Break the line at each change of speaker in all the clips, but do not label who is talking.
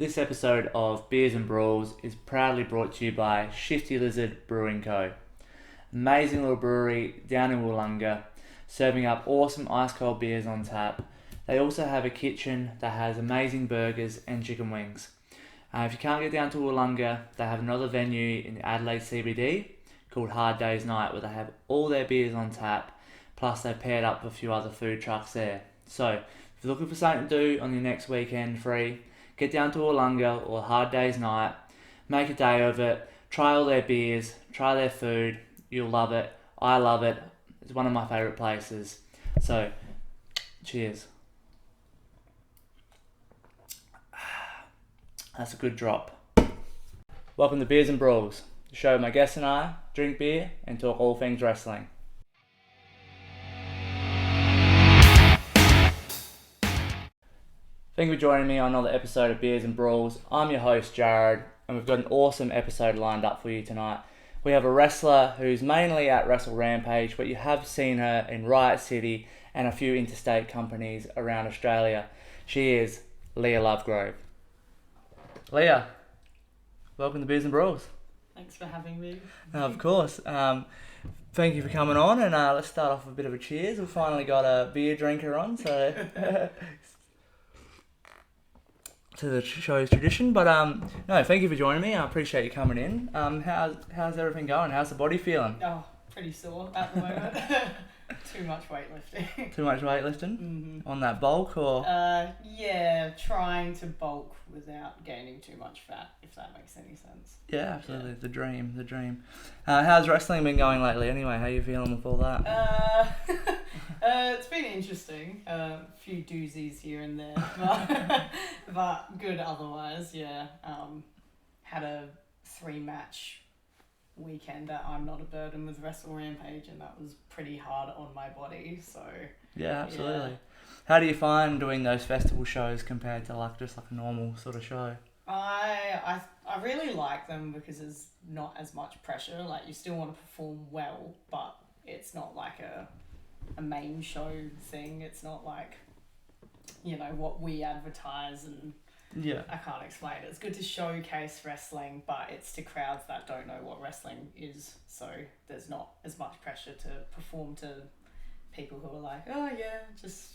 This episode of Beers and Brawls is proudly brought to you by Shifty Lizard Brewing Co. Amazing little brewery down in Wollonga, serving up awesome ice cold beers on tap. They also have a kitchen that has amazing burgers and chicken wings. If you can't get down to Wollonga, they have another venue in the Adelaide CBD called harddaysnigh, where they have all their beers on tap, plus they've paired up with a few other food trucks there. So if you're looking for something to do on your next weekend free, get down to Wollonga or Hard Days Night, make a day of it, try all their beers, try their food, you'll love it, I love it, it's one of my favourite places. So, cheers. That's a good drop. Welcome to Beers and Brawls, the show where my guests and I drink beer and talk all things wrestling. Thank you for joining me on another episode of Beers and Brawls. I'm your host, Jared, and we've got an awesome episode lined up for you tonight. We have a wrestler who's mainly at Wrestle Rampage, but you have seen her in Riot City and a few interstate companies around Australia. She is Leah Lovegrove. Leah, welcome to Beers and Brawls.
Thanks for having me.
Of course. Thank you for coming on, and let's start off with a bit of a cheers. We've finally got a beer drinker on, so... to the show's tradition, but no, thank you for joining me. I appreciate you coming in. How's everything going? How's the body feeling?
Oh, pretty sore at the moment. Too much weightlifting.
Too much weightlifting? On that bulk, or?
Yeah, trying to bulk without gaining too much fat, if that makes any sense.
Yeah, absolutely. Yeah. The dream. How's wrestling been going lately anyway? How are you feeling with all that?
It's been interesting. A few doozies here and there, but good otherwise, yeah. Had a 3-match weekend at I'm Not a Burden with Wrestle Rampage, and that was pretty hard on my body, so...
Yeah, absolutely.
Yeah.
How do you find doing those festival shows compared to just like a normal sort of show?
I really like them because there's not as much pressure. Like, you still want to perform well, but it's not like a main show thing. It's not like, what we advertise, and
yeah,
I can't explain it. It's good to showcase wrestling, but it's to crowds that don't know what wrestling is, so there's not as much pressure to perform to people who are like, oh yeah, just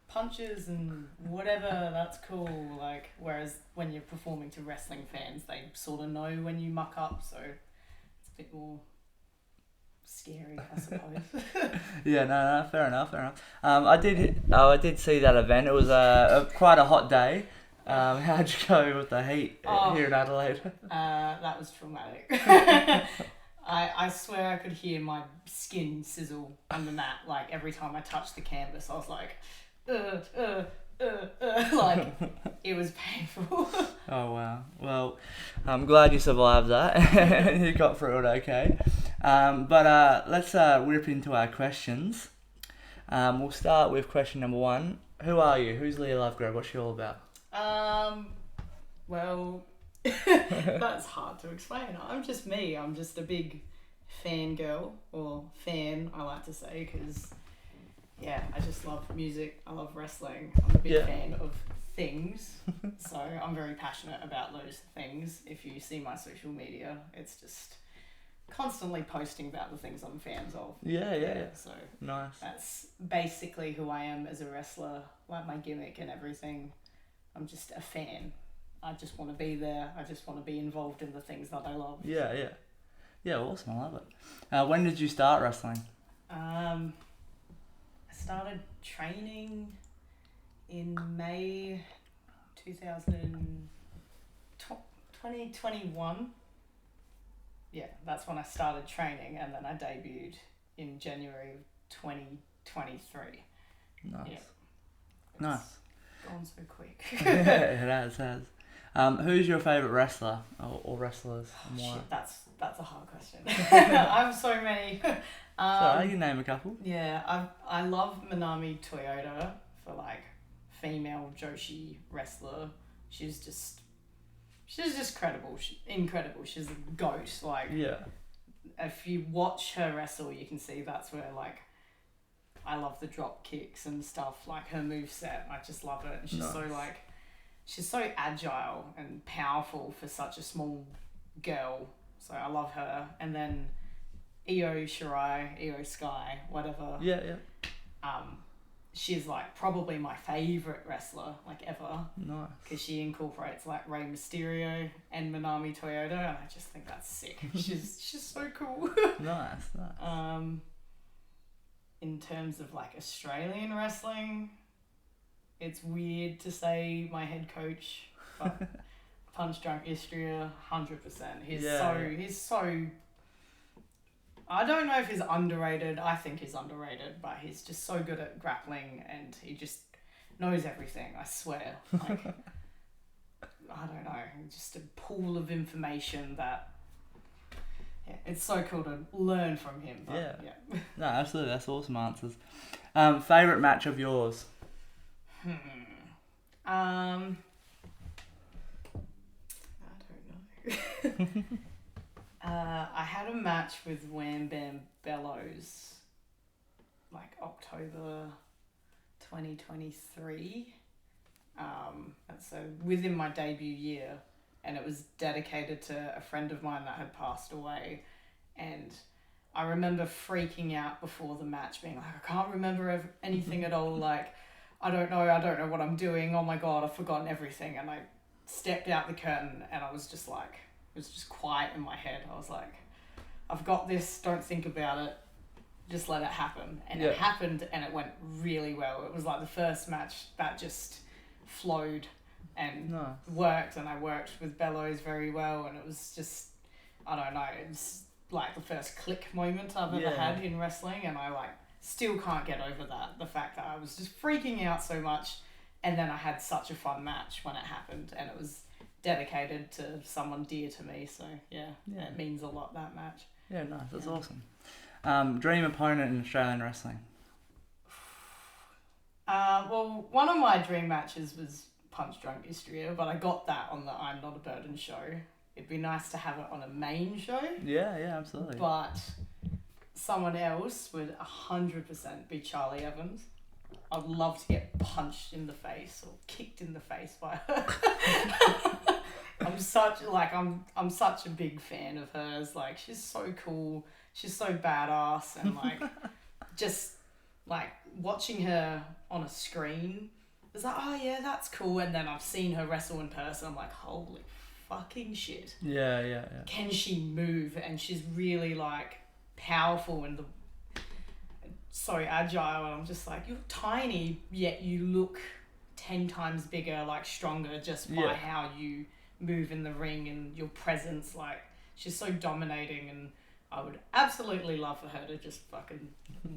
punches and whatever, that's cool. Like, whereas when you're performing to wrestling fans, they sort of know when you muck up, so it's a bit more scary, I suppose.
Yeah, no, fair enough. I did see that event. It was quite a hot day. How'd you go with the heat here in Adelaide?
That was traumatic. I swear I could hear my skin sizzle on the mat, like every time I touched the canvas. I was like, like, it was painful.
Oh wow. Well, I'm glad you survived that. You got through it okay. But let's whip into our questions. We'll start with question number 1. Who are you? Who's Leah Lovegrove? What's she all about?
Well, that's hard to explain. I'm just me. I'm just a big fangirl, or fan, I like to say, because, yeah, I just love music. I love wrestling. I'm a big fan of things, so I'm very passionate about those things. If you see my social media, it's just constantly posting about the things I'm fans of. Yeah. So
nice.
That's basically who I am as a wrestler, like my gimmick and everything. I'm just a fan. I just want to be there. I just want to be involved in the things that I love.
Yeah, awesome. I love it. When did you start wrestling?
I started training in May 2021. Yeah, that's when I started training, and then I debuted in January 2023.
Nice.
Yeah.
Nice.
Gone so quick.
It has. Who's your favourite wrestler or wrestlers?
Oh, shit, that's a hard question. I have so many.
Sorry, you can name a couple.
Yeah, I love Manami Toyota for like female Joshi wrestler. She's just incredible. She's a goat. Like,
yeah.
If you watch her wrestle, you can see that's where like I love the drop kicks and stuff, like her moveset. I just love it. And she's so like she's so agile and powerful for such a small girl. So I love her. And then Io Sky, whatever.
Yeah.
She's like probably my favorite wrestler like ever.
Nice.
Because she incorporates like Rey Mysterio and Manami Toyota, and I just think that's sick. She's so cool.
Nice.
In terms of like Australian wrestling, it's weird to say my head coach, but Punch Drunk Istria, 100%. He's so. I don't know if he's underrated. I think he's underrated, but he's just so good at grappling, and he just knows everything. I swear. Like, I don't know, just a pool of information that. Yeah, it's so cool to learn from him. But, yeah.
No, absolutely. That's awesome answers. Favorite match of yours?
I don't know. I had a match with Wham Bam Bellows, like October 2023. So within my debut year, and it was dedicated to a friend of mine that had passed away. And I remember freaking out before the match, being like, I can't remember anything at all. Like, I don't know what I'm doing. Oh my God, I've forgotten everything. And I stepped out the curtain, and I was just like, it was just quiet in my head. I was like, I've got this, don't think about it, just let it happen. And it happened, and it went really well. It was like the first match that just flowed and worked, and I worked with Bellows very well, and it was just, I don't know, it's like the first click moment I've ever had in wrestling, and I like still can't get over that, the fact that I was just freaking out so much, and then I had such a fun match when it happened, and it was dedicated to someone dear to me, so it means a lot, that match.
Yeah, nice, that's awesome. Dream opponent in Australian wrestling?
Well, one of my dream matches was Punch Drunk Istria, but I got that on the I'm Not a Burden show. It'd be nice to have it on a main show.
Yeah, absolutely.
But someone else would 100% be Charlie Evans. I'd love to get punched in the face or kicked in the face by her. I'm such a big fan of hers. Like, she's so cool. She's so badass, and like just like watching her on a screen, it's like, oh yeah, that's cool. And then I've seen her wrestle in person. I'm like, holy fucking shit.
Yeah.
Can she move? And she's really like powerful and so agile. And I'm just like, you're tiny, yet you look 10 times bigger, like stronger, just by how you move in the ring and your presence. Like, she's so dominating, and I would absolutely love for her to just fucking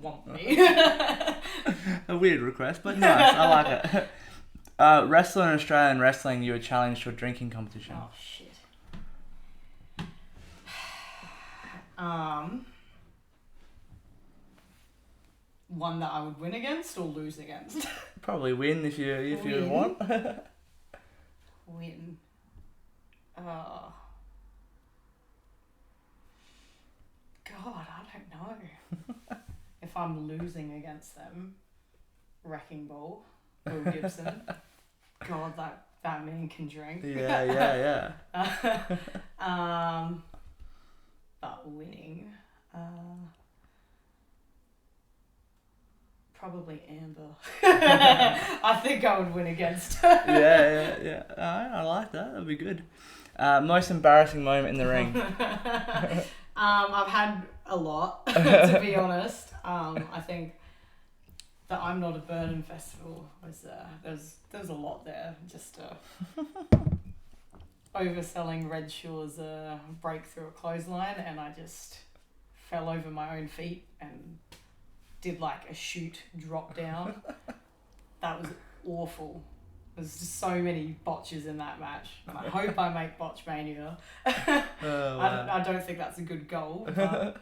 want me.
A weird request, but nice. I like it. Wrestler in Australian wrestling, you were challenged to a drinking competition.
Oh, shit. One that I would win against or lose against?
Probably win if you want.
Win. God, I don't know. If I'm losing against them, Wrecking Ball, Will Gibson. God, that man can drink.
Yeah.
But winning, probably Amber. I think I would win against her.
Yeah. I like that. That'd be good. Most embarrassing moment in the ring?
I've had a lot, to be honest. I think the I'm Not a Burden festival was there's a lot there. Just overselling Red Shaw's breakthrough a clothesline, and I just fell over my own feet and did like a shoot drop down. That was awful. There's just so many botches in that match, and I hope I make Botchmania.
Wow.
I don't think that's a good goal, but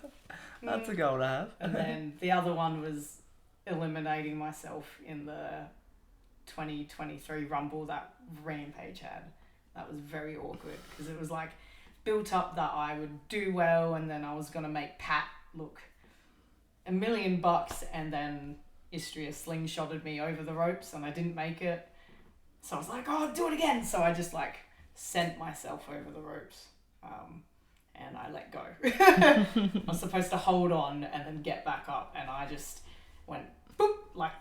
that's a goal to have.
And then the other one was eliminating myself in the 2023 Rumble that Rampage had. That was very awkward, because it was like built up that I would do well, and then I was gonna make Pat look $1 million, and then Istria slingshotted me over the ropes, and I didn't make it. So I was like, oh, do it again. So I just like sent myself over the ropes, and I let go. I was supposed to hold on and then get back up, and I just went boop, like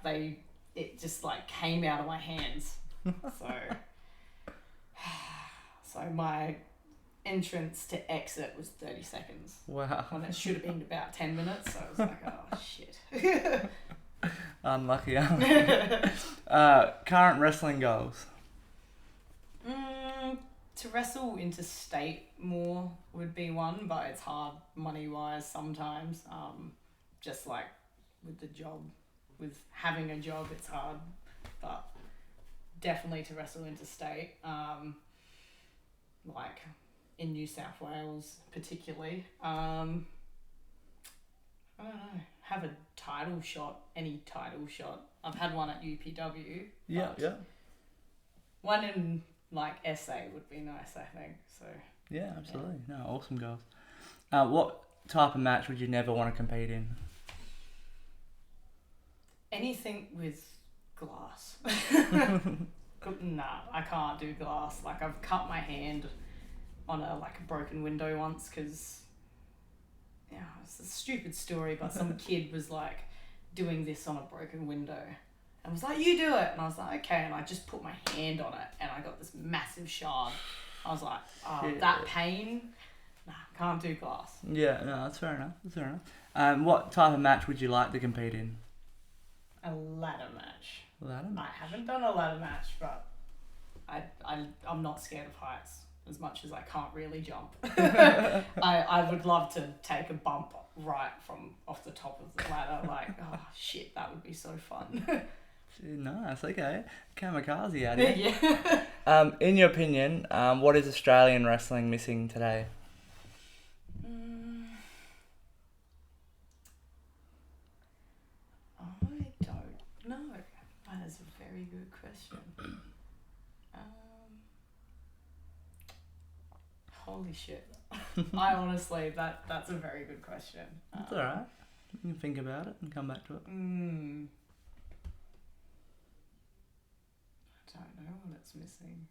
it just like came out of my hands. So my entrance to exit was 30 seconds.
Wow.
When it should have been about 10 minutes. So I was like, oh shit.
Unlucky. Current wrestling goals.
To wrestle interstate more would be one, but it's hard money wise sometimes. Just like with the job, with having a job, it's hard. But definitely to wrestle interstate. Like in New South Wales particularly. I don't know. Have a title shot, any title shot. I've had one at UPW.
Yeah.
One in like SA would be nice, I think. So.
Yeah, absolutely. Yeah. No, awesome goals. What type of match would you never want to compete in?
Anything with glass. Nah, I can't do glass. Like I've cut my hand on a broken window once because. Yeah, it's a stupid story, but some kid was like doing this on a broken window and was like, you do it. And I was like, okay. And I just put my hand on it and I got this massive shard. I was like, that pain, nah, can't do glass.
Yeah, no, that's fair enough. What type of match would you like to compete in?
A ladder match.
Ladder match?
I haven't done a ladder match, but I'm not scared of heights. As much as I can't really jump. I would love to take a bump right from off the top of the ladder. Like, oh shit, that would be so fun.
Nice, okay. Kamikaze out here.
Yeah.
In your opinion, what is Australian wrestling missing today?
I don't know. That is a very good question. Holy shit. I honestly, that's a very good question.
That's alright. You can think about it and come back to it.
I don't know what it's missing.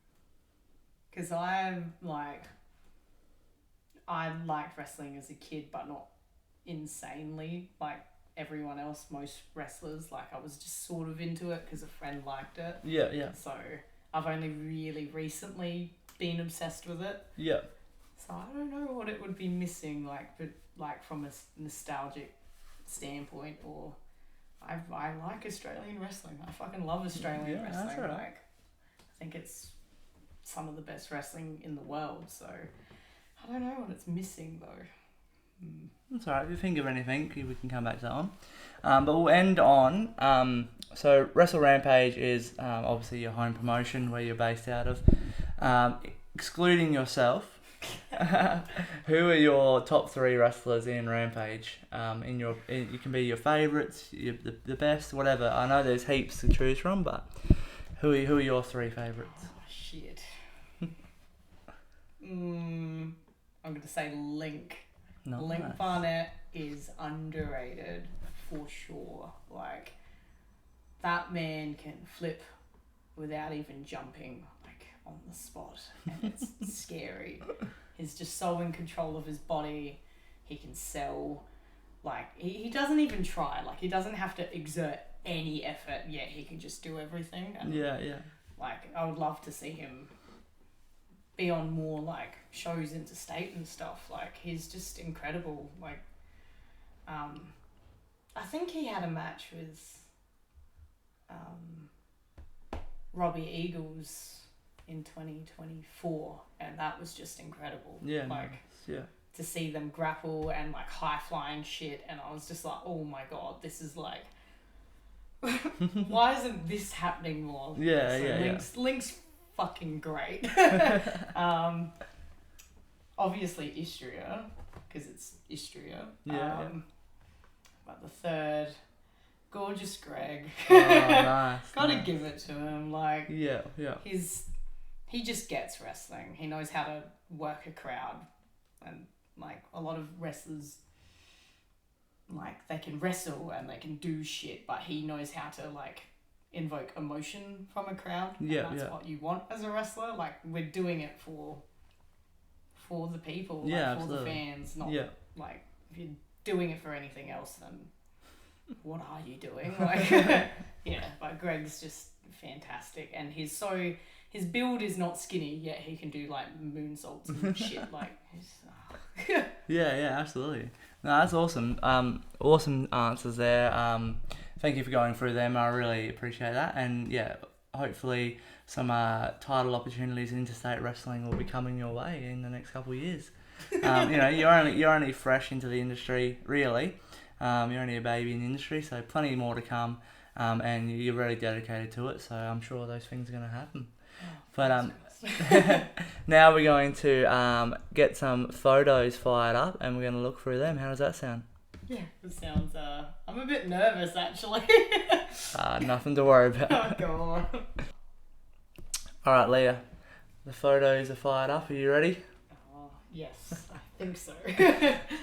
Because I liked wrestling as a kid, but not insanely like everyone else, most wrestlers. Like I was just sort of into it because a friend liked it.
Yeah.
So I've only really recently been obsessed with it.
Yeah.
So I don't know what it would be missing, but from a nostalgic standpoint, or I like Australian wrestling. I fucking love Australian wrestling.
That's right.
Like, I think it's some of the best wrestling in the world. So I don't know what it's missing though.
That's alright. If you think of anything, we can come back to that one. But we'll end on. So Wrestle Rampage is obviously your home promotion where you're based out of. Excluding yourself. Who are your top 3 wrestlers in Rampage? You can be your favourites, the best, whatever. I know there's heaps to choose from, but who are your 3 favourites?
Oh shit. I'm gonna say Link.
Nice.
Link Barnett is underrated for sure. Like that man can flip without even jumping. On the spot, and it's scary. He's just so in control of his body. He can sell. Like he doesn't even try. Like he doesn't have to exert any effort. Yet he can just do everything. And
Yeah.
Like I would love to see him be on more like shows interstate and stuff. Like he's just incredible. Like, I think he had a match with, Robbie Eagles in 2024, and that was just incredible.
Yeah.
Like,
nice. Yeah.
to see them grapple and like high flying shit, and I was just like, oh my god, this is like, why isn't this happening more?
Yeah.
Link's fucking great. Obviously Istria, because it's Istria.
Yeah.
But the third, Gorgeous Greg.
Oh, nice.
Gotta
nice.
give it to him. Like,
Yeah.
he just gets wrestling. He knows how to work a crowd, and like a lot of wrestlers, like they can wrestle and they can do shit, but he knows how to like invoke emotion from a crowd.
Yeah,
and that's what you want as a wrestler. Like, we're doing it for the people, like, for the fans, not like, if you're doing it for anything else, then what are you doing? Like, yeah, but Greg's just fantastic, and his build is not skinny, yet he can do like moonsaults and shit. Like,
yeah, absolutely. No, that's awesome. Awesome answers there. Thank you for going through them. I really appreciate that, and yeah, hopefully some title opportunities in interstate wrestling will be coming your way in the next couple of years. You know, you're only fresh into the industry, really. You're only a baby in the industry, so plenty more to come, and you're really dedicated to it. So I'm sure those things are going to happen. But now we're going to get some photos fired up, and we're going to look through them. How does that sound?
Yeah, it sounds. I'm a bit nervous, actually.
Nothing to worry about.
Oh, go on.
All right, Leah, the photos are fired up. Are you ready?
Oh, yes, I think so.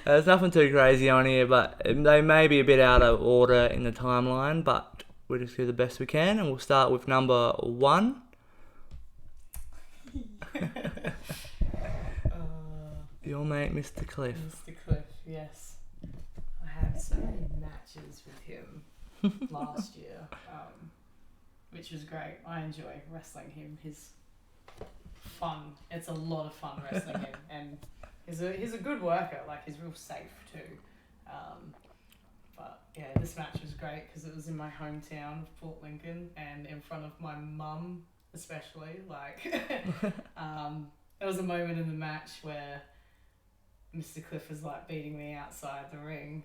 There's nothing too crazy on here, but they may be a bit out of order in the timeline, but we'll just do the best we can, and we'll start with number 1. Your mate, Mr. Cliff.
Mr. Cliff, yes. I had so many matches with him last year, which was great. I enjoy wrestling him. He's fun. It's a lot of fun wrestling him, and he's a good worker. Like, he's real safe too. But yeah, this match was great because it was in my hometown of Port Lincoln and in front of my mum, especially. Like, there was a moment in the match where Mr. Cliff was like beating me outside the ring,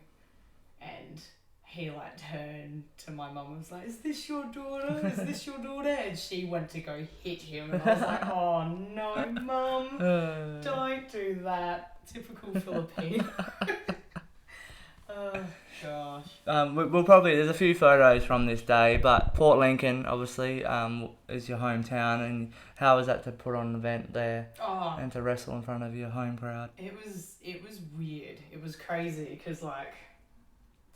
and he like turned to my mum and was like, "Is this your daughter? Is this your daughter?" And she went to go hit him, and I was like, "Oh no, mum, don't do that." Typical Filipino. Oh gosh.
We'll probably, there's a few photos from this day, but Port Lincoln obviously is your hometown, and how was that to put on an event there and to wrestle in front of your home crowd?
It was weird. It was crazy because, like,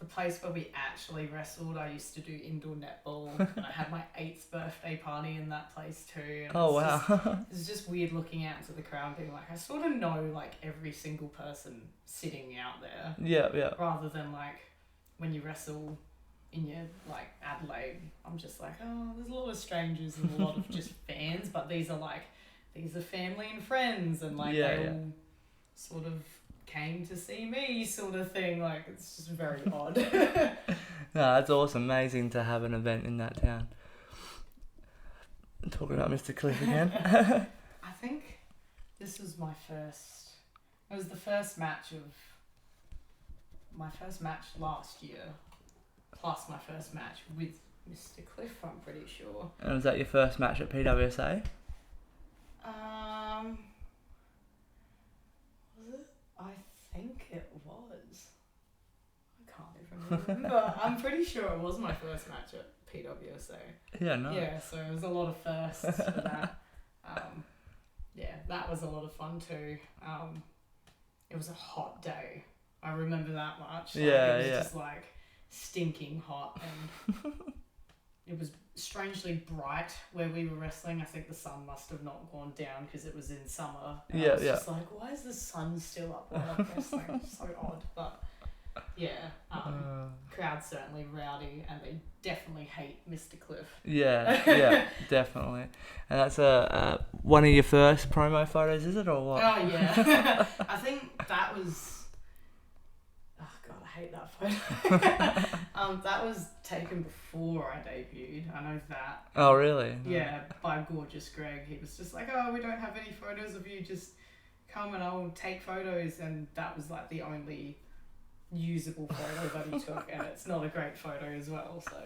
the place where we actually wrestled, I used to do indoor netball, and I had my 8th birthday party in that place too. And
wow.
It's just weird looking out to the crowd being like, I sort of know like every single person sitting out there.
Yeah.
Rather than like when you wrestle in your like Adelaide, I'm just like, oh, there's a lot of strangers and a lot of just fans, but these are family and friends, and like they all sort of came to see me, sort of thing. Like, it's just very odd.
No, it's awesome. Amazing to have an event in that town. Talking about Mr. Cliff again.
I think this was my first. It was the first match last year, plus my first match with Mr. Cliff, I'm pretty sure.
And was that your first match at PWSA?
Was it? I think it was. I can't even remember. I'm pretty sure it was my first match at PWSA.
Yeah, no.
Yeah, so it was a lot of firsts for that. Yeah, that was a lot of fun too. It was a hot day. I remember that much. Like, it was just like stinking hot, and it was strangely bright where we were wrestling. I think the sun must have not gone down because it was in summer. And I was just like, why is the sun still up while I'm wrestling? So odd. But yeah, crowd's certainly rowdy, and they definitely hate Mr. Cliff.
Yeah, definitely. And that's one of your first promo photos, is it, or what?
Oh yeah. I think that was. Oh god, I hate that photo. That was taken before I debuted. I know that.
Oh really?
Yeah, by Gorgeous Greg. He was just like, "Oh, we don't have any photos of you. Just come and I'll take photos." And that was like the only usable photo that he took, and it's not a great photo as well. So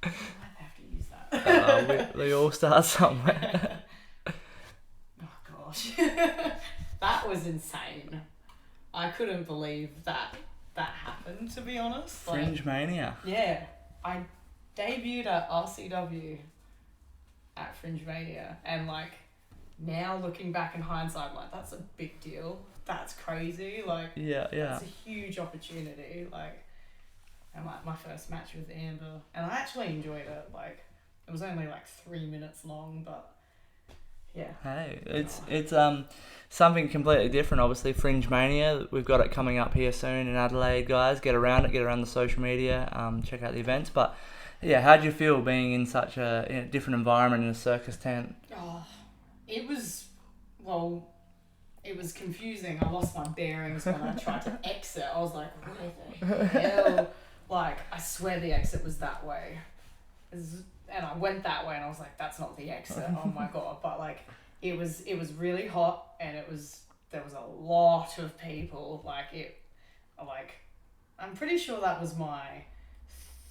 I might have to use that.
They all start somewhere.
Oh gosh, that was insane. I couldn't believe that happened, to be honest.
Fringe Mania.
Yeah, I debuted at RCW at Fringe Mania, and like now looking back in hindsight, like that's a big deal. That's crazy. Like
yeah.
It's a huge opportunity. Like and like my first match with Amber, and I actually enjoyed it. Like it was only like 3 minutes long, but yeah.
Hey, it's something completely different. Obviously, Fringe Mania. We've got it coming up here soon in Adelaide, guys. Get around it. Get around the social media. Check out the events. But yeah, how do you feel being in such a different environment in a circus tent?
Oh, it was confusing. I lost my bearings when I tried to exit. I was like, where the hell? Like, I swear the exit was that way. And I went that way and I was like, that's not the exit. Oh my God. But like, it was really hot and there was a lot of people. I'm pretty sure that was my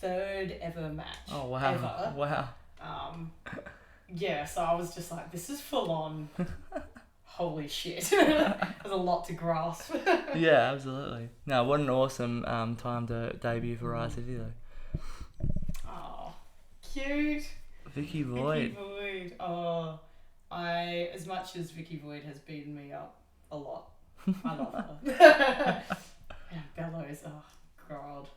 3rd ever match.
Oh, wow.
Ever.
Wow.
Yeah, so I was just like, this is full on. Holy shit. There's a lot to grasp.
Yeah, absolutely. No, what an awesome time to debut for Riot City though.
Oh, cute.
Vicky Void.
Vicky Void. Oh, as much as Vicky Void has beaten me up a lot, I love her. And Bellows, oh God.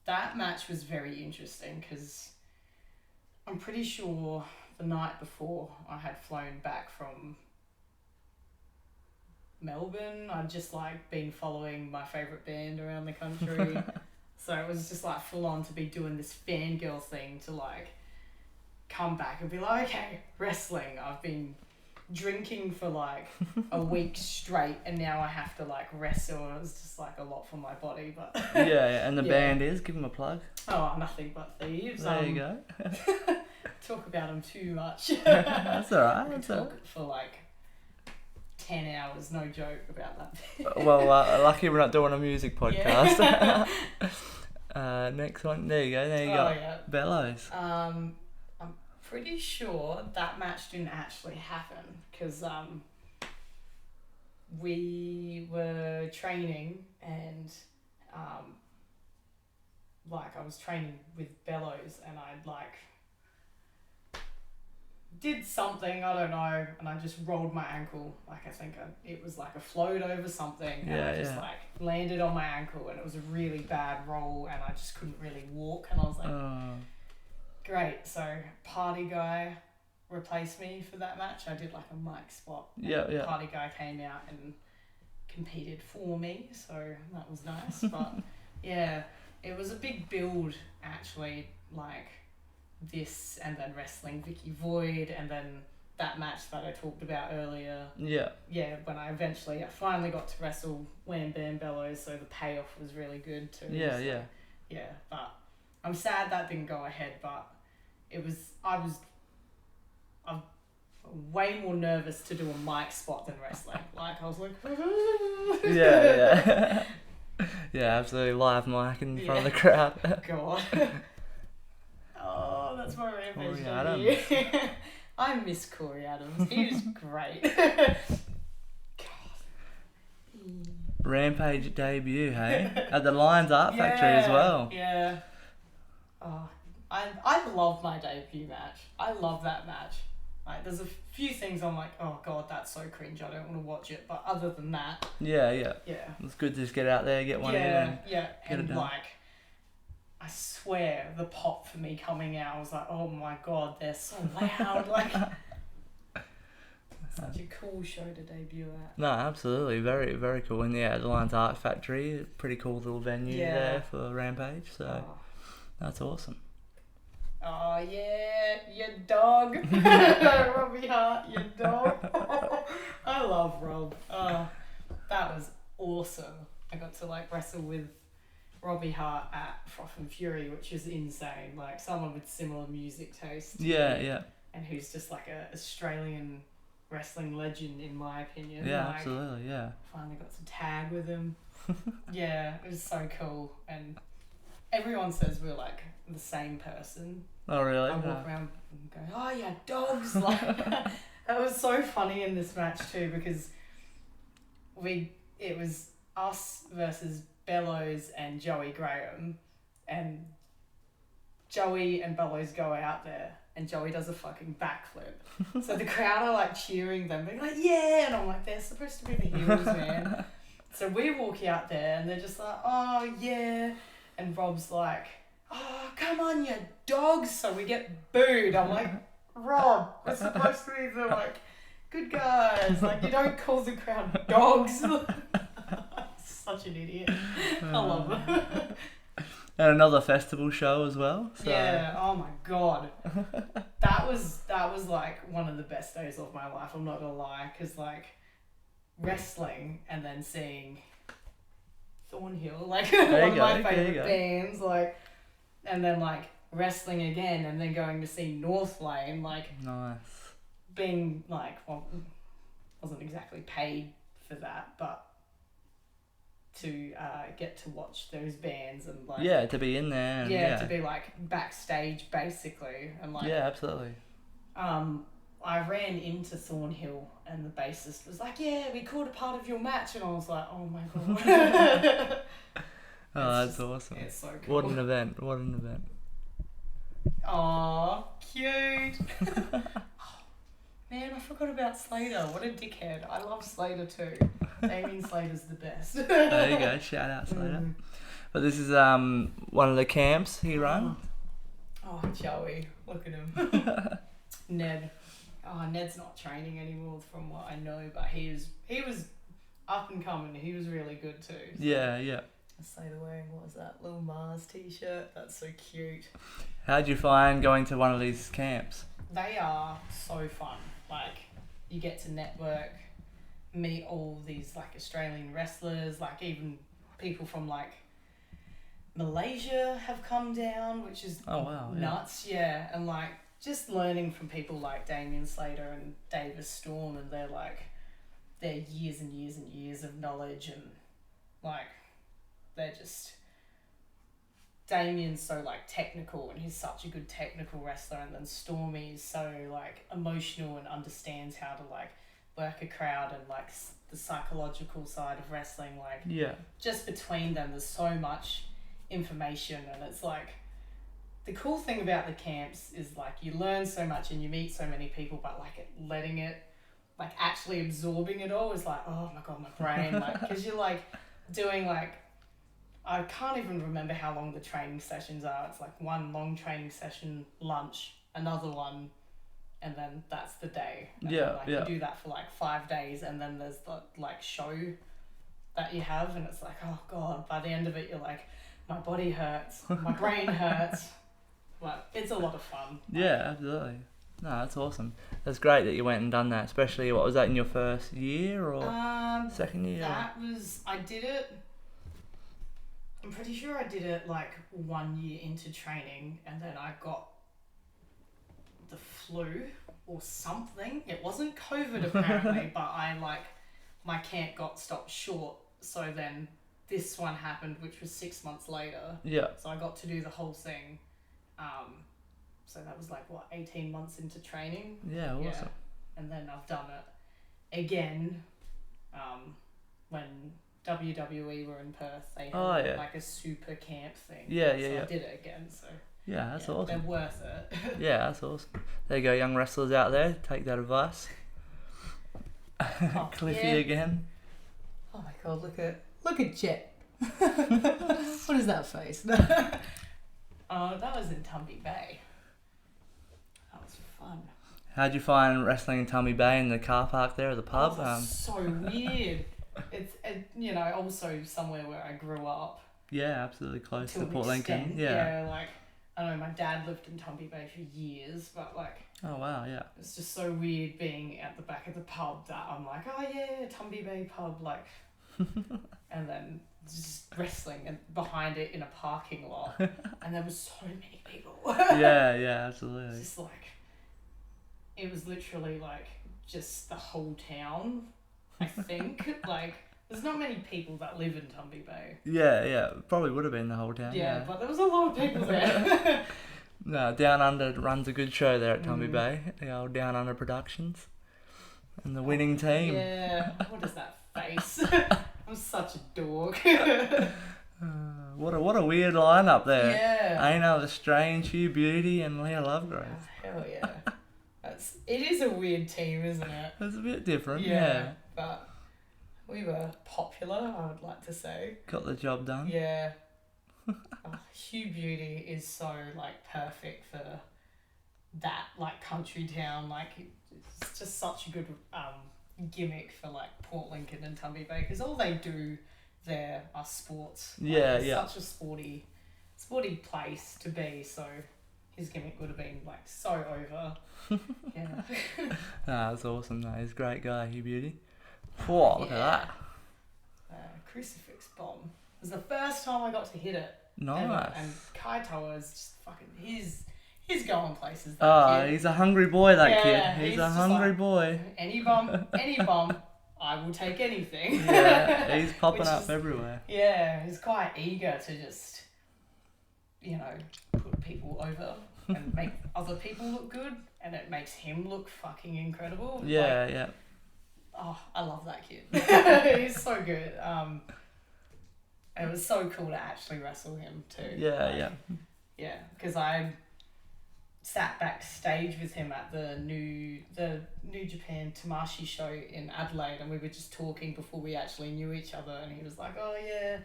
That match was very interesting because I'm pretty sure the night before I had flown back from Melbourne. I'd just like been following my favourite band around the country. So it was just like full on to be doing this fangirl thing to like come back and be like, okay, wrestling. I've been drinking for like a week straight and now I have to like wrestle. It was just like a lot for my body, but
yeah, and the
yeah.
band is, give them a plug.
Oh, Nothing But Thieves.
There you go.
Talk about them too much.
That's alright.
I could talk for like 10 hours, no joke, about that.
Well, lucky we're not doing a music podcast. Yeah. Next one, there you go. There you go.
Yeah.
Bellows.
I'm pretty sure that match didn't actually happen because we were training and like I was training with Bellows and I'd like did something, I don't know, and I just rolled my ankle. Like I think it was like a float over something and I just like landed on my ankle and it was a really bad roll and I just couldn't really walk and I was like, great. So Party Guy replaced me for that match. I did like a mic spot.
Yeah.
Party Guy came out and competed for me, so that was nice. But yeah, it was a big build actually, like this and then wrestling Vicky Void and then that match that I talked about earlier. Yeah, when I finally got to wrestle Wham Bam Bellows, so the payoff was really good too. Yeah, but I'm sad that didn't go ahead, but I'm way more nervous to do a mic spot than wrestling. Like I was like
yeah. Yeah, absolutely, live mic in front of the crowd.
God. Oh, that's my Rampage
Corey Adams.
I miss Corey Adams. He was great. God.
Rampage debut, hey? At the Lions Art Factory as well.
Yeah. Oh, I love my debut match. I love that match. Like, there's a few things I'm like, oh God, that's so cringe. I don't want to watch it. But other than that. Yeah.
It's good to just get out there, get one in. And
and like, I swear, the pop for me coming out, I was like, oh my God, they're so loud. Like, such a cool show to debut at.
No, absolutely. Very, very cool. And yeah, the Lions Art Factory, pretty cool little venue there for Rampage. So that's awesome.
Oh yeah, your dog. Robbie Hart, your dog. I love Rob. Oh, that was awesome. I got to like wrestle with Robbie Hart at Froth and Fury, which is insane. Like someone with similar music taste.
Yeah.
And who's just like a Australian wrestling legend in my opinion.
Yeah,
like,
absolutely, yeah.
Finally got to tag with him. Yeah, it was so cool. And everyone says we're like the same person.
Oh really?
I walk around and go, oh yeah, dogs. Like it was so funny in this match too because it was us versus Bellows and Joey Graham, and Joey and Bellows go out there and Joey does a fucking backflip. So the crowd are like cheering them, being like, yeah, and I'm like, they're supposed to be the heroes, man. So we walk out there and they're just like, oh yeah, And Rob's like, oh, come on, you dogs. So we get booed. I'm like, Rob, we're supposed to be the, like, good guys. Like, you don't call the crowd dogs. Such an idiot. I love it.
And another festival show as well. So.
Yeah, oh my God. That was like one of the best days of my life, I'm not gonna lie. Because, like, wrestling and then seeing Thornhill, like, one of my favourite bands, like, and then, like, wrestling again and then going to see North Lane, like,
nice.
Being, like, well, wasn't exactly paid for that, but to get to watch those bands and, like...
Yeah, to be in there. And,
to be, like, backstage, basically, and, like...
Yeah, absolutely.
I ran into Thornhill and the bassist was like, yeah, we caught a part of your match, and I was like, oh my God.
Oh, that's awesome.
It's so cool.
What an event.
Aw, cute. Man, I forgot about Slater. What a dickhead. I love Slater too. Damien Slater's the best.
There you go. Shout out Slater. But this is one of the camps he runs.
Oh, Joey. Look at him. Ned. Oh, Ned's not training anymore from what I know, but he was up and coming. He was really good too. So.
Yeah.
Slater wearing, what was that, Lil Mars t-shirt? That's so cute.
How'd you find going to one of these camps?
They are so fun. Like, you get to network, meet all these, like, Australian wrestlers, like, even people from, like, Malaysia have come down, which is nuts. Yeah, and, like, just learning from people like Damien Slater and Davis Storm, and they're years and years and years of knowledge, and, like, they're just... Damien's so, like, technical, and he's such a good technical wrestler, and then Stormy's so, like, emotional and understands how to, like, work a crowd and, like, the psychological side of wrestling. Like, just between them, there's so much information, and it's, like, the cool thing about the camps is, like, you learn so much and you meet so many people, but, like, letting it, like, actually absorbing it all is, like, oh, my God, my brain, like, because you're, like, doing, like, I can't even remember how long the training sessions are. It's like one long training session, lunch, another one, and then that's the day. And then, you do that for like 5 days, and then there's the, like, show that you have, and it's like, oh God, by the end of it you're like, my body hurts, my brain hurts. But it's a lot of fun.
Yeah, absolutely. No, that's awesome. That's great that you went and done that, especially, what was that, in your first year or second year?
I did it, I'm pretty sure I did it like 1 year into training, and then I got the flu or something. It wasn't COVID apparently, but my camp got stopped short. So then this one happened, which was 6 months later.
Yeah.
So I got to do the whole thing. So that was like, 18 months into training?
Yeah, awesome.
Yeah. And then I've done it again when WWE were in Perth. They had like a super camp thing.
Yeah.
I did it again, so...
Yeah, that's awesome.
They're worth it.
Yeah, that's awesome. There you go, young wrestlers out there. Take that advice. Cliffy again.
Oh my God, look at Jet. What is that face? That was in Tumby Bay. That was fun.
How'd you find wrestling in Tumby Bay in the car park there at the pub?
So weird. It's also somewhere where I grew up.
Yeah, absolutely close to Port
extent.
Lincoln. Yeah,
like, I don't know, my dad lived in Tumby Bay for years, but like...
Oh wow, yeah.
It's just so weird being at the back of the pub that I'm like, oh yeah, Tumby Bay pub, like... and then just wrestling and behind it in a parking lot. And there was so many people.
Yeah, absolutely.
It's just like... It was literally like just the whole town, I think. Like... There's not many people that live in Tumby Bay.
Yeah, probably would have been the whole town.
Yeah, but there was a lot of people there.
No, Down Under runs a good show there at Tumby Bay. The old Down Under Productions. And the winning team.
Yeah, what is that face? I'm such a dork.
What a weird lineup there.
Yeah.
Aina the Strange, Hugh Beauty and Leah Lovegrove.
Oh, hell yeah. It is a weird team, isn't it?
It's a bit different, yeah.
But... We were popular, I would like to say.
Got the job done.
Yeah. Hugh Beauty is so like perfect for that like country town. Like it's just such a good gimmick for like Port Lincoln and Tumby Bay because all they do there are sports. Like, it's such a sporty place to be. So his gimmick would have been like so over. Yeah.
That's awesome. That is a great guy, Hugh Beauty. Whoa, look at that.
Crucifix bomb. It was the first time I got to hit it.
Nice.
And Kaitoa is just fucking, he's going places.
Kid. He's a hungry boy, that kid. He's a hungry boy.
Any bum, I will take anything.
Yeah, he's popping up everywhere.
Yeah, he's quite eager to just, put people over and make other people look good, and it makes him look fucking incredible.
Yeah.
Oh, I love that kid. He's so good. And it was so cool to actually wrestle him too.
Yeah.
Yeah, because I sat backstage with him at the New Japan Tamashi show in Adelaide, and we were just talking before we actually knew each other, and he was like, "Oh yeah,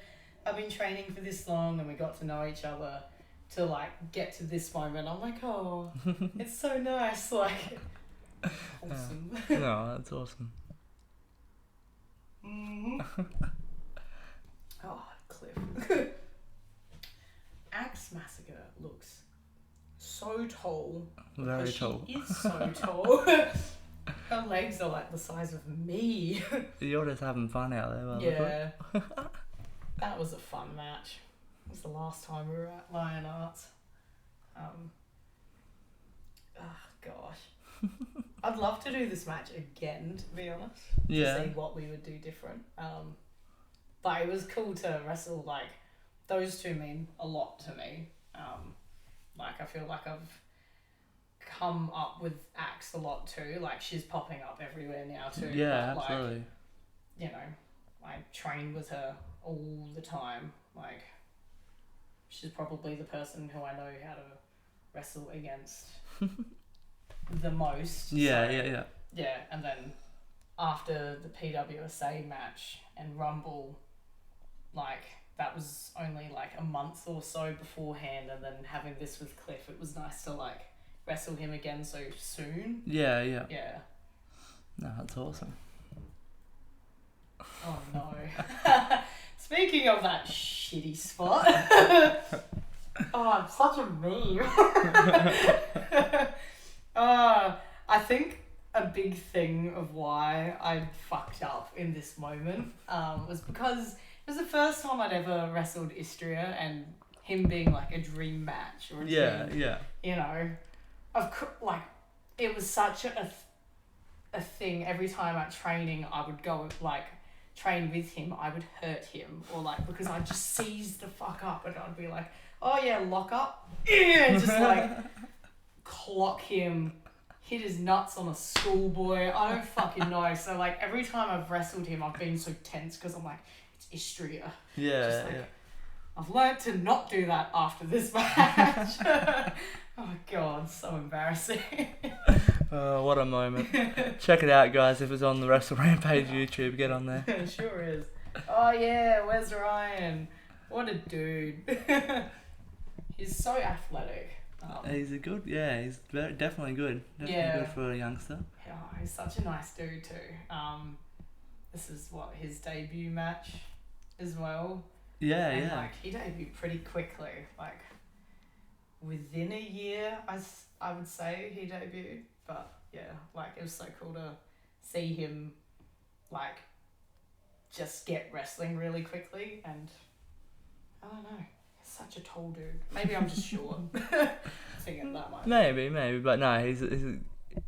I've been training for this long," and we got to know each other to like get to this moment. I'm like, "Oh, it's so nice." Like, awesome.
No, that's awesome.
Oh, Cliff. Axe Massacre looks so tall.
Very tall.
She is so tall. Her legs are like the size of me.
You're just having fun out there,
yeah. That was a fun match. It was the last time we were at Lion Arts. Gosh. I'd love to do this match again, to be honest. To see what we would do different. But it was cool to wrestle, like, those two mean a lot to me. Like, I feel like I've come up with Axe a lot too. Like, she's popping up everywhere now too.
Yeah,
but,
absolutely.
Like, I train with her all the time. Like, she's probably the person who I know how to wrestle against the most.
Yeah.
Yeah, and then after the PWSA match and Rumble, like, that was only like a month or so beforehand, and then having this with Cliff, it was nice to like wrestle him again so soon.
Yeah.
Yeah.
No, that's awesome.
Oh no. Speaking of that shitty spot. Oh, I'm such a meme. I think a big thing of why I fucked up in this moment was because it was the first time I'd ever wrestled Istria, and him being like a dream match or a dream, it was such a thing. Every time at training I would go like train with him, I would hurt him, or like, because I'd just seize the fuck up and I'd be like, oh yeah, lock up, just like clock him, hit his nuts on a schoolboy. I don't fucking know. So like every time I've wrestled him, I've been so tense because I'm like, it's Istria.
Yeah.
I've learnt to not do that after this match. Oh god, so embarrassing.
What a moment. Check it out, guys. If it's on the Wrestle Rampage YouTube, get on there.
It sure is. Oh yeah, where's Ryan? What a dude. He's so athletic.
He's he's definitely good. Definitely good for a youngster.
Oh, he's such a nice dude too. This is his debut match as well. And like, he debuted pretty quickly. Like, within a year, I would say he debuted. But yeah, like, it was so cool to see him like just get wrestling really quickly. And I don't know, he's such a tall dude. Maybe I'm just short. Thinking that much.
Maybe, but no, he's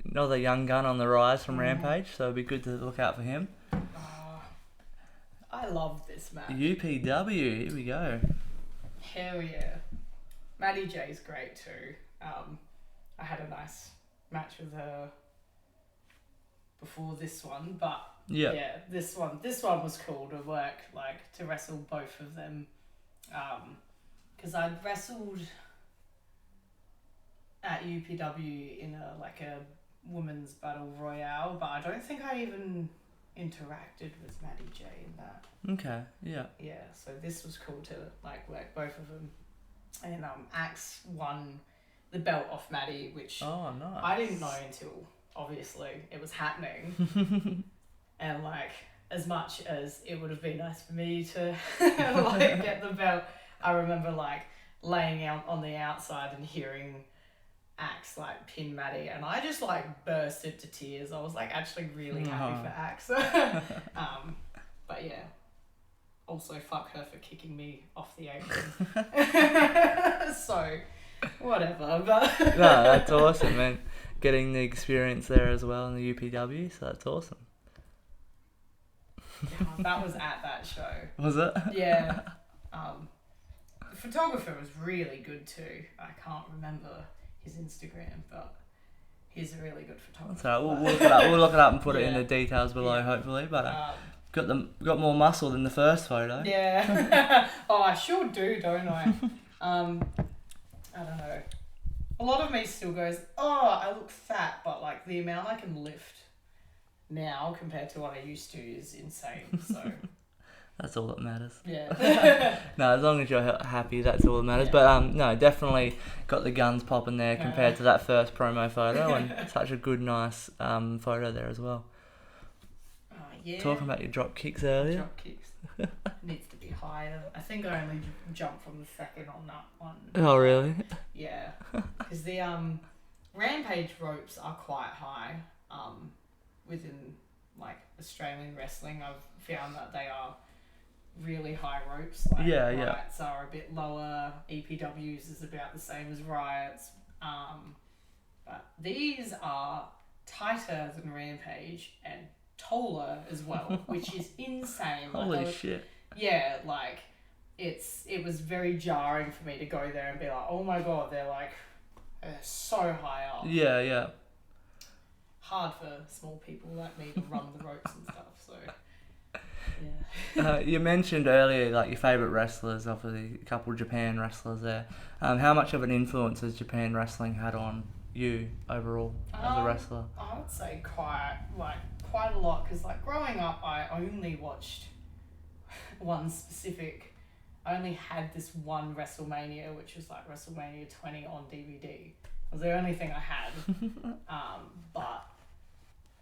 another young gun on the rise from Rampage, so it'd be good to look out for him.
I love this match.
UPW, here we go.
Hell yeah. Maddie J's great too. I had a nice match with her before this one, but yeah, this one was cool to work, like, to wrestle both of them. Because I'd wrestled at UPW in a women's battle royale, but I don't think I even interacted with Maddie J in that.
Okay, yeah.
Yeah, so this was cool to like work both of them. And Axe won the belt off Maddie, which
Oh, nice.
I didn't know until obviously it was happening. And like, as much as it would have been nice for me to like get the belt, I remember like laying out on the outside and hearing Axe like pin Maddie, and I just like burst into tears. I was like actually really happy for Axe. But yeah, also fuck her for kicking me off the apron. So whatever. But
No, that's awesome, man. Getting the experience there as well in the UPW, so that's awesome.
yeah, that was at that show.
Was it?
Yeah. The photographer was really good too. I can't remember his Instagram, but he's a really good photographer.
So we'll look it up. We'll look it up and put it in
Yeah.
the details below,
Yeah.
hopefully. But got more muscle than the first photo.
Yeah. Oh, I sure do, don't I? I don't know. A lot of me still goes, oh, I look fat, but like the amount I can lift now compared to what I used to is insane. So
That's all that matters.
yeah.
No, as long as you're happy, that's all that matters.
Yeah.
But no, definitely got the guns popping there compared to that first promo photo, and such a good, nice photo there as well.
Oh, yeah.
Talking about your drop kicks earlier.
Drop kicks. Needs to be higher. I think I only jumped from the second on that one.
Oh, really?
Yeah. Because the Rampage ropes are quite high within like Australian wrestling. I've found that they are really high ropes. Like
Yeah, yeah.
Riots are a bit lower. EPWs is about the same as Riots. But these are tighter than Rampage and taller as well, which is insane.
Holy shit.
Yeah, like it was very jarring for me to go there and be like, oh my god, they're so high up.
Yeah, yeah.
Hard for small people like me to run the ropes and stuff, so yeah.
You mentioned earlier like your favourite wrestlers, obviously a couple of Japan wrestlers there. How much of an influence has Japan wrestling had on you overall as a wrestler?
I would say quite a lot, because like growing up I only watched one specific. I only had this one WrestleMania, which was like WrestleMania 20 on DVD. It was the only thing I had. But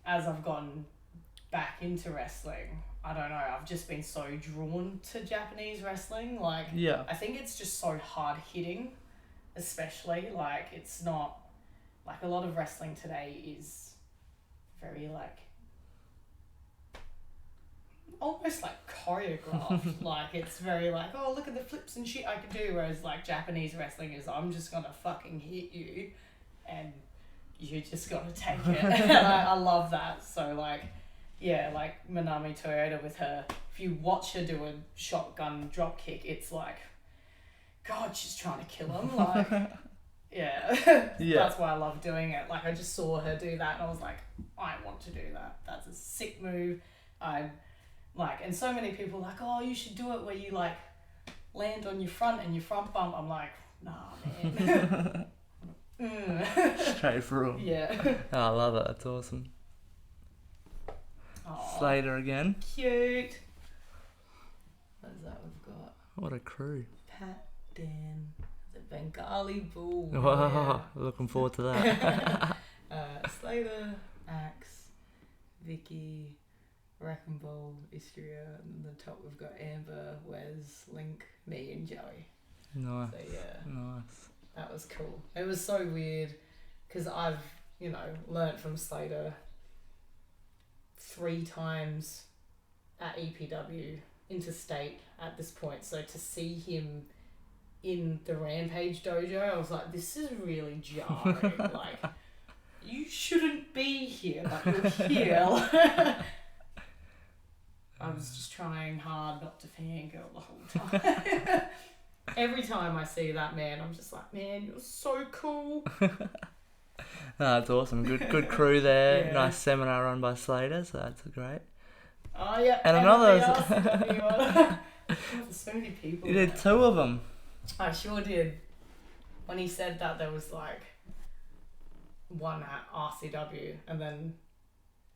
as I've gotten back into wrestling, I don't know, I've just been so drawn to Japanese wrestling. Like,
Yeah.
I think it's just so hard hitting, especially. Like, it's not, like a lot of wrestling today is very like, almost like choreographed. Like, it's very like, oh, look at the flips and shit I can do, whereas like Japanese wrestling is, I'm just gonna fucking hit you and you just gotta take it. And I love that. So like, yeah, like Manami Toyota with her, if you watch her do a shotgun drop kick, it's like, God, she's trying to kill him. Like, yeah. That's why I love doing it. Like, I just saw her do that and I was like, I want to do that. That's a sick move. And so many people are like, oh, you should do it where you like land on your front and your front bump. I'm like, nah, man.
Straight through 'em.
Yeah.
Oh, I love it. That's awesome.
Aww,
Slater again.
cute. What is that we've got?
What a crew.
Pat, Dan, the Bengali Bull.
Wow, looking forward to that.
Slater, Axe, Vicky, Wrecking Ball, Istria, and the top we've got Amber, Wes, Link, me and Joey.
Nice.
So yeah,
Nice.
that was cool. It was so weird because I've, learnt from Slater 3 times at EPW interstate at this point. So to see him in the Rampage dojo, I was like, this is really jarring. Like, you shouldn't be here, but you're here. I was just trying hard not to fangirl the whole time. Every time I see that man, I'm just like, man, you're so cool.
That's awesome. Good crew there.
Yeah.
Nice seminar run by Slater, so that's great.
Oh yeah.
And another.
There's so many people.
You did
there.
2 of them.
I sure did. When he said that, there was like one at RCW, and then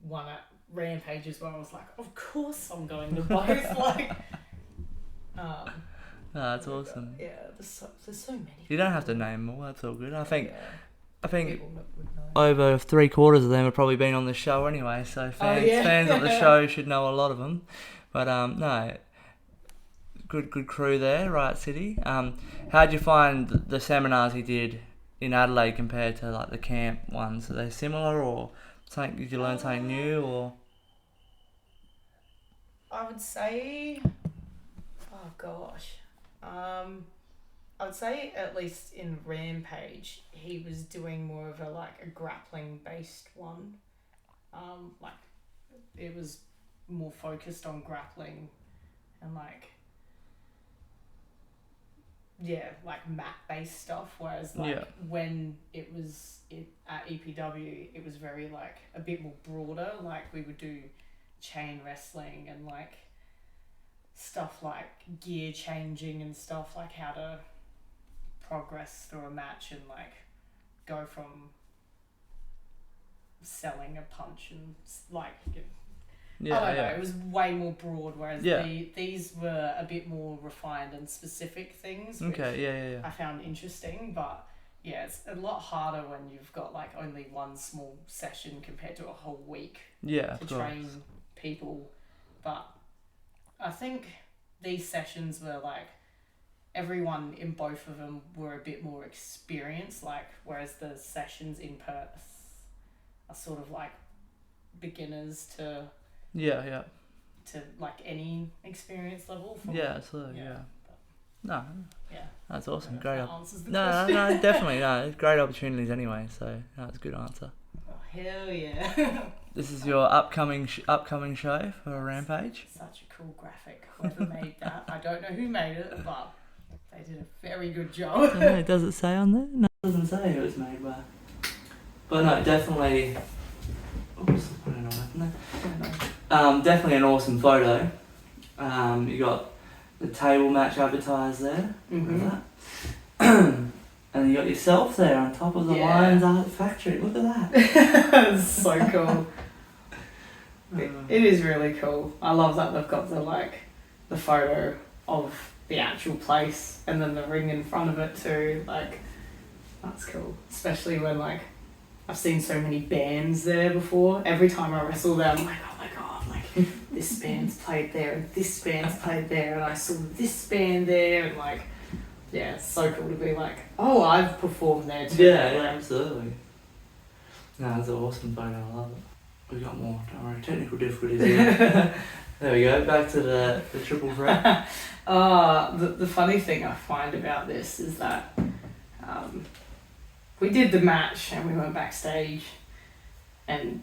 one at Rampage as well. I was like, of course I'm going to both. Like,
that's awesome.
Yeah, there's so many.
You don't have to name them all. That's all good. I think
People that would know.
over 3/4 of them have probably been on the show anyway. So fans of the show should know a lot of them. But no, good crew there, Riot City. How'd you find the seminars he did in Adelaide compared to like the camp ones? Are they similar, or something? Did you learn something new, or?
I would say, oh gosh, I would say at least in Rampage he was doing more of a grappling based one. Like it was more focused on grappling and like mat based stuff, whereas when it was at EPW it was very like a bit more broader. Like we would do chain wrestling and like stuff like gear changing and stuff, like how to progress through a match and like go from selling a punch and like I don't know, it was way more broad, whereas these were a bit more refined and specific things, which I found interesting. But yeah, it's a lot harder when you've got like only one small session compared to a whole week to train people. But I think these sessions were like everyone in both of them were a bit more experienced, like whereas the sessions in Perth are sort of like beginners to like any experience level.
That's awesome. Great.
No,
Definitely no. Great opportunities anyway. So that's a good answer.
Oh, hell yeah!
This is your upcoming show for Rampage.
Such a cool graphic. Whoever made that, I don't know who made it, but they did a very good job.
Does it say on there? No, it doesn't say who it's made by. But no, definitely. Oops, I don't know what happened there. Definitely an awesome photo. You got the table match advertised there. Mm-hmm. And you got yourself there on top of the Lions Art Factory. Look at that.
It's so cool. It is really cool. I love that they've got the photo of the actual place and then the ring in front of it too. Like, that's cool. Especially when like I've seen so many bands there before. Every time I wrestle there, I'm like, oh my god, like this band's played there and this band's played there and I saw this band there and like, yeah, it's so cool to be like, oh, I've performed there too.
Yeah, absolutely. No, it's an awesome photo. I love it. We got more. Don't worry. Technical difficulties here. There we go. Back to the triple threat.
The funny thing I find about this is that we did the match and we went backstage, and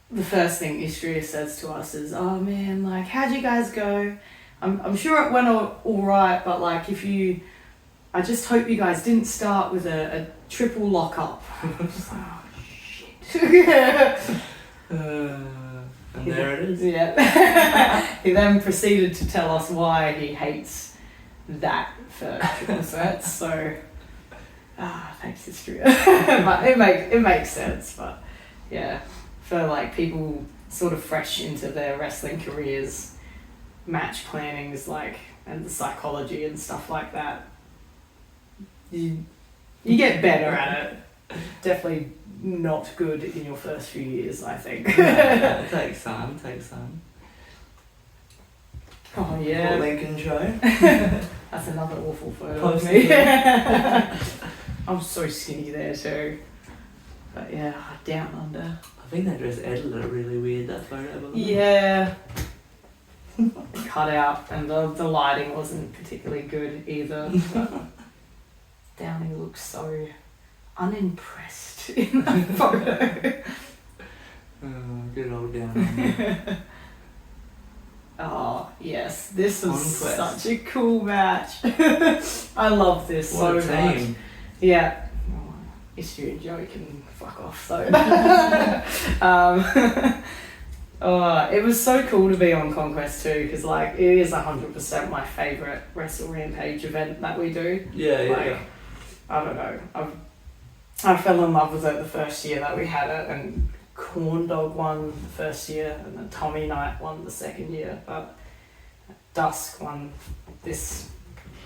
the first thing Istria says to us is, "Oh man, like how'd you guys go? I'm sure it went all right, but like I just hope you guys didn't start with a triple lockup." Just like, oh shit.
And there it is.
Yeah. He then proceeded to tell us why he hates that for triple threats. So, thanks, history. But it makes sense. But yeah, for like people sort of fresh into their wrestling careers, match planning is like, and the psychology and stuff like that. You get better at it. Definitely not good in your first few years, I think.
It takes time.
Oh yeah.
Lincoln show.
That's another awful photo of me. I'm so skinny there too. But yeah, down under.
I think they just edited it really weird, that photo.
Yeah. Cut out, and the lighting wasn't particularly good either. Downing looks so unimpressed in that photo.
Good old Down.
Oh yes, this was such a cool match. I love this so much. Yeah. Issue and Joey can fuck off though. It was so cool to be on Conquest too, because like it is 100% my favourite Wrestle Rampage event that we do.
Yeah.
I don't know. I fell in love with it the first year that we had it, and Corn Dog won the first year, and then Tommy Knight won the second year, but Dusk won this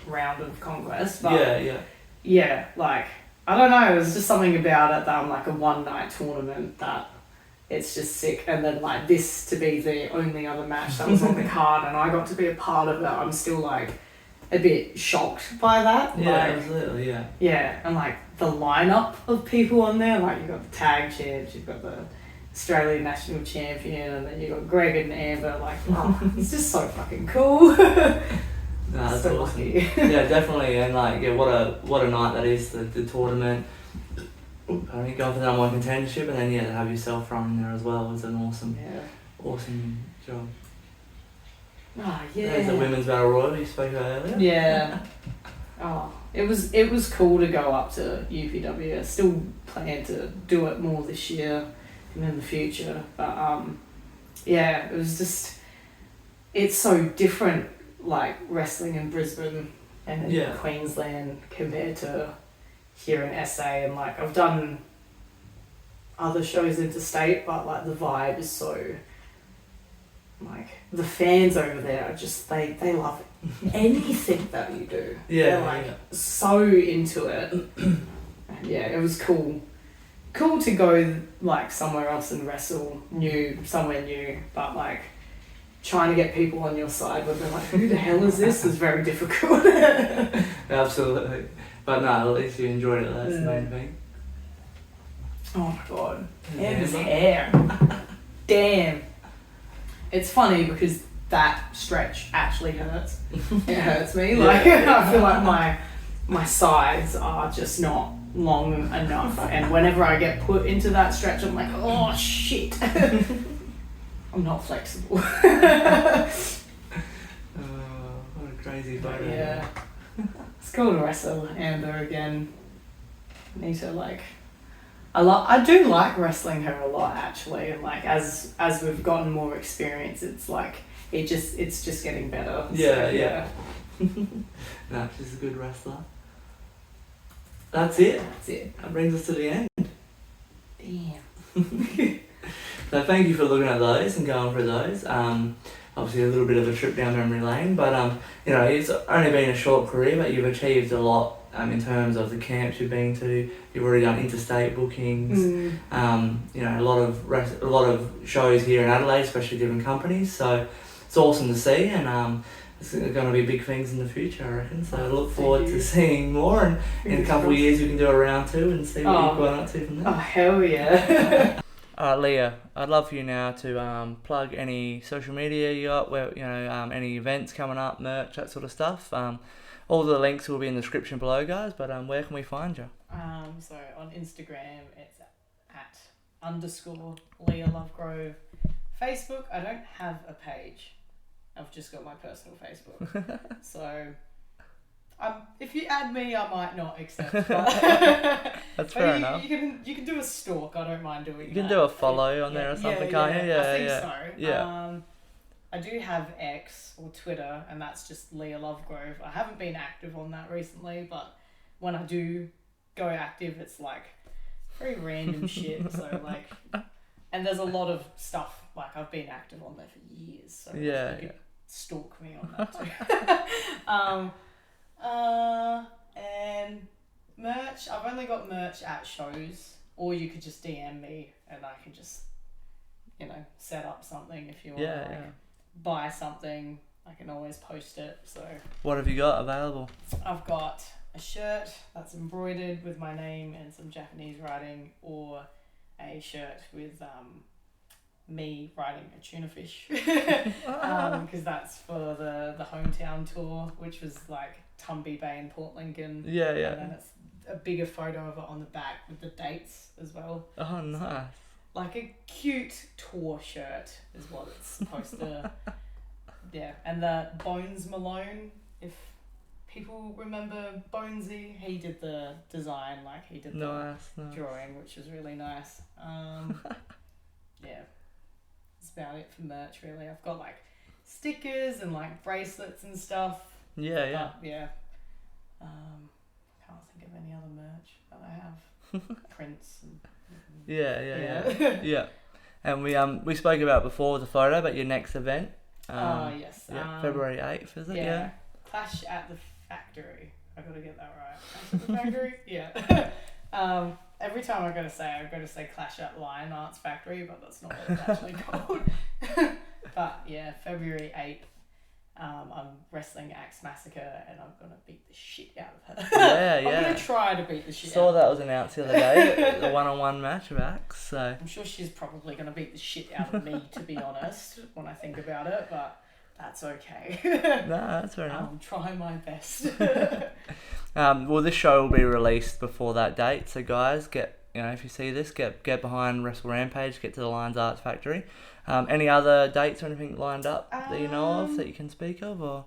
round of Conquest. But yeah, like, I don't know, there's just something about it that I'm like a one-night tournament that it's just sick. And then like this to be the only other match that was on the card and I got to be a part of it, I'm still like a bit shocked by that.
Yeah,
like,
absolutely, yeah.
Yeah, and like the lineup of people on there, like you've got the tag champs, you've got the Australian national champion, and then you've got Greg and Amber, like, oh, it's just so fucking cool.
No, that's
so
awesome.
lucky.
Yeah, definitely, and like, yeah, what a night that is, the tournament. I think going for the number one contendership, and then yeah, to have yourself running there as well was an awesome job.
Oh yeah.
There's the women's battle royal you spoke about earlier.
Yeah. Oh, it was cool to go up to UPW. I still plan to do it more this year and in the future, but yeah, it was just, it's so different, like wrestling in Brisbane and in Queensland compared to here in SA. And like I've done other shows interstate, but like the vibe is so, like the fans over there are just, they love anything that you do. They're like so into it. And yeah, it was cool to go like somewhere else and wrestle somewhere new, but like trying to get people on your side when they're like, who the hell is this, is very difficult.
Absolutely. But no, at least you enjoyed it, that's the main thing.
Oh my god. Amber's hair. Damn. It's funny because that stretch actually hurts. It hurts me. Like I feel like my sides are just not long enough, and whenever I get put into that stretch, I'm like, oh shit. I'm not flexible.
What a crazy photo.
Yeah. It's cool to wrestle Amber again. Need to like, I do like wrestling her a lot actually, and like as we've gotten more experience, it's like it's just getting better.
Yeah. No, she's a good wrestler. That's it. That brings us to the end.
Damn.
So thank you for looking at those and going through those. Obviously a little bit of a trip down memory lane, but you know, it's only been a short career, but you've achieved a lot in terms of the camps you've been to. You've already done interstate bookings. You know, a lot of shows here in Adelaide, especially different companies. So it's awesome to see, and it's going to be big things in the future, I reckon. So I look forward to seeing more, and in a couple of years we can do a round two and see what you've gone up to from there.
Oh hell yeah.
Leah, I'd love for you now to plug any social media you got, where any events coming up, merch, that sort of stuff. All the links will be in the description below, guys. But where can we find you?
So on Instagram it's at _Leah Lovegrove. Facebook, I don't have a page. I've just got my personal Facebook. So if you add me, I might not accept.
That's fair enough.
You can do a stalk. I don't mind doing that.
You can do a follow on there or something, can't you?
I think so.
Yeah.
I do have X or Twitter, and that's just Leah Lovegrove. I haven't been active on that recently, but when I do go active, it's like very random shit. So like, and there's a lot of stuff. Like I've been active on there for years, so you could stalk me on that too. And merch, I've only got merch at shows, or you could just DM me and I can just, set up something if you want to buy something. I can always post it. So
what have you got available?
I've got a shirt that's embroidered with my name and some Japanese writing, or a shirt with me riding a tuna fish, because that's for the hometown tour, which was like Tumby Bay and Port Lincoln.
Yeah.
And then it's a bigger photo of it on the back with the dates as well.
Oh, nice. So,
like a cute tour shirt is what it's supposed to. Yeah, and the Bones Malone, if people remember Bonesy, he did the design, like he did the drawing, which was really nice. Yeah. About it for merch, really. I've got like stickers and like bracelets and stuff.
Yeah.
Can't think of any other merch that I have. Prints and
Yeah. And we spoke about before the photo, but your next event.
Yes.
Yeah, February 8th, is it?
Yeah. Clash at the Factory. I gotta get that right. Clash at the Factory? Yeah. Every time I've got to say Clash at Lion Arts Factory, but that's not what it's actually called. But yeah, February 8th. I'm wrestling Axe Massacre and I'm gonna beat the shit out of her. I'm gonna try to beat the shit out of her.
Saw that was announced the other day, the one-on-one match of Axe, so
I'm sure she's probably gonna beat the shit out of me, to be honest, when I think about it, but that's okay.
No, that's fair enough.
I'll try my best.
Well, this show will be released before that date, so guys, if you see this, get behind Wrestle Rampage, get to the Lions Arts Factory. Any other dates or anything lined up that you know of that you can speak of, or?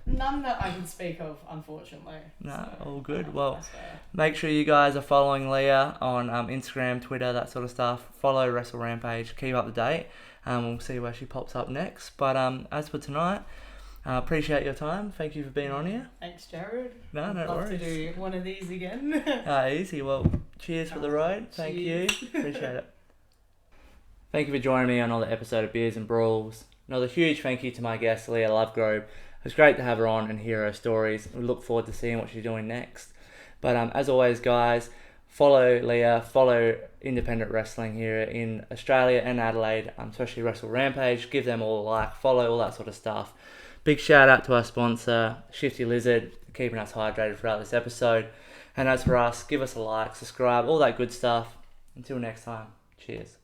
None that I can speak of, unfortunately.
No,
so,
all good. Well, make sure you guys are following Leah on Instagram, Twitter, that sort of stuff. Follow Wrestle Rampage, keep up to date. We'll see where she pops up next. But as for tonight, appreciate your time. Thank you for being on here.
Thanks, Jared.
No worries.
Love to do one of these again.
Easy. Well, cheers for the ride. Thank you. Appreciate it. Thank you for joining me on another episode of Beers and Brawls. Another huge thank you to my guest, Leah Lovegrove. It was great to have her on and hear her stories. We look forward to seeing what she's doing next. But as always, guys, follow Leah, follow independent wrestling here in Australia and Adelaide, especially Wrestle Rampage. Give them all a like, follow, all that sort of stuff. Big shout out to our sponsor, Shifty Lizard, keeping us hydrated throughout this episode. And as for us, give us a like, subscribe, all that good stuff. Until next time, cheers.